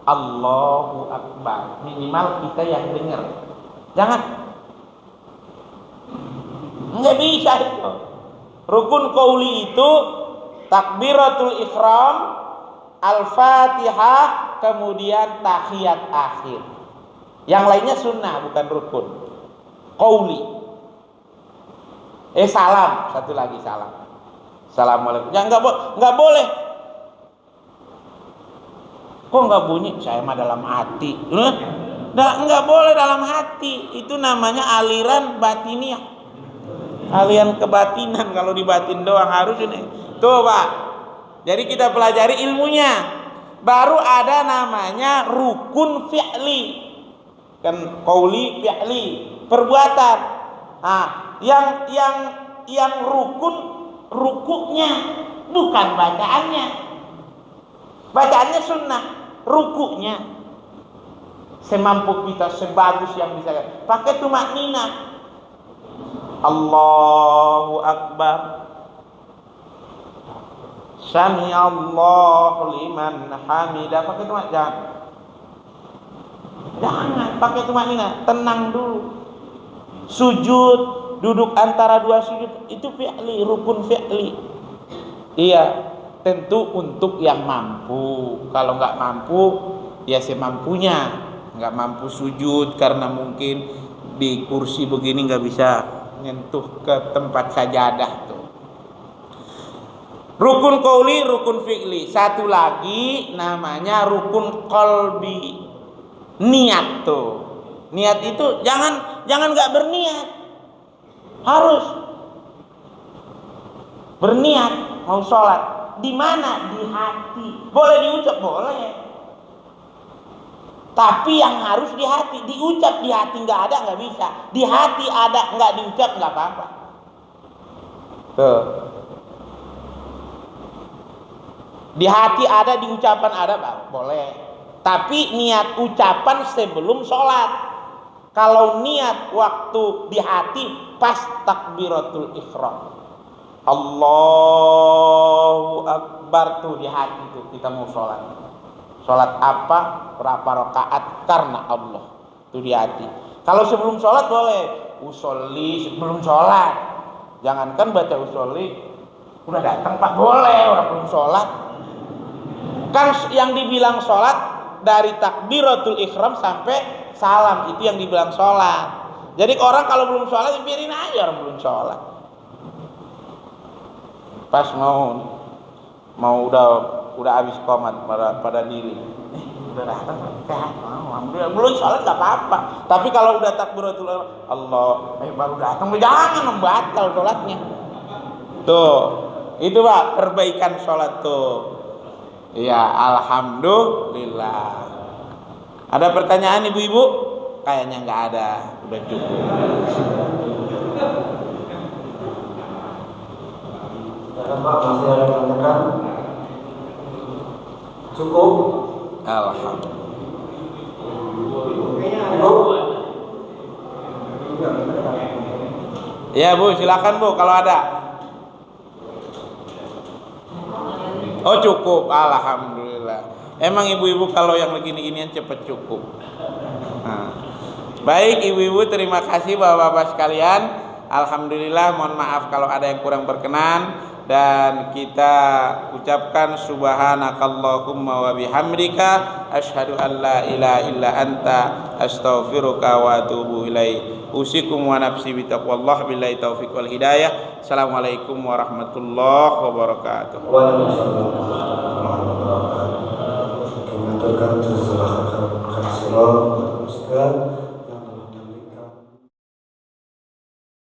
Allahu Akbar, minimal kita yang dengar. Jangan enggak bisa itu. Rukun qauli itu takbiratul ihram, Al-Fatihah, kemudian tahiyat akhir. Yang lainnya sunnah, bukan rukun. Qauli. Salam, satu lagi salam. Assalamualaikum. Ya enggak boleh. Kok enggak bunyi? Saya mah dalam hati. Enggak boleh dalam hati. Itu namanya aliran batiniah. Aliran kebatinan. Kalau dibatin doang harus ini. Tuh Pak. Jadi kita pelajari ilmunya. Baru ada namanya rukun fi'li. Kan qauli fi'li, perbuatan. Yang rukuknya bukan bacaannya. Bacaannya sunnah, rukuknya semampu kita, sebagus yang bisa. Pakai tumakninah. Allahu Akbar, Sami Allahu liman hamidah. Pakai tumakninah. Jangan pakai tumakninah, tenang dulu. Sujud, duduk antara 2 sujud, itu fi'li, rukun fi'li. Iya, tentu untuk yang mampu. Kalau nggak mampu, ya semampunya. Nggak mampu sujud karena mungkin di kursi begini nggak bisa nyentuh ke tempat sajadah tuh. Rukun qauli, rukun fi'li. Satu lagi namanya rukun qalbi. Niat tuh. Niat itu jangan nggak berniat. Harus berniat mau sholat. Di mana? Di hati. Boleh diucap, boleh. Tapi yang harus di hati. Diucap di hati nggak ada, nggak bisa. Di hati ada, nggak diucap nggak apa-apa. Tuh. Di hati ada, di ucapan ada, boleh. Tapi niat ucapan sebelum sholat. Kalau niat waktu di hati pas takbiratul ihram, Allahu Akbar tuh di hati tuh kita mau sholat. Sholat apa? Berapa rakaat? Karena Allah. Itu di hati. Kalau sebelum sholat boleh. Usolli sebelum sholat. Jangankan baca usolli udah datang Pak, boleh orang belum sholat. Kan yang dibilang sholat dari takbiratul ihram sampai salam, itu yang dibilang sholat. Jadi orang kalau belum sholat, biarin aja orang belum sholat. Pas mau udah habis qomat pada diri, udah datang, alhamdulillah, belum sholat gak apa-apa. Tapi kalau udah takbiratul ihram, Allah, baru datang, jangan membatal sholatnya. Tuh, itu Pak perbaikan sholat tuh. Ya, alhamdulillah. Ada pertanyaan ibu-ibu? Kayaknya nggak ada, udah cukup. Pak, masih ada yang menanyakan? Cukup? Alhamdulillah. Ibu? Ya Bu, silakan Bu kalau ada. Oh cukup, alhamdulillah. Emang ibu-ibu kalau yang begini-ginian cepet cukup. Nah. Baik ibu-ibu, terima kasih bapak-bapak sekalian. Alhamdulillah, mohon maaf kalau ada yang kurang berkenan. Dan kita ucapkan subhanakallahumma wa bihamdika asyhadu an la ilaha illa anta astaghfiruka wa atubu ilaik. Usikum wa nafsi bitaqwallah, billahi taufiq wal hidayah. Assalamualaikum warahmatullahi wabarakatuh. Waalaikumsalam.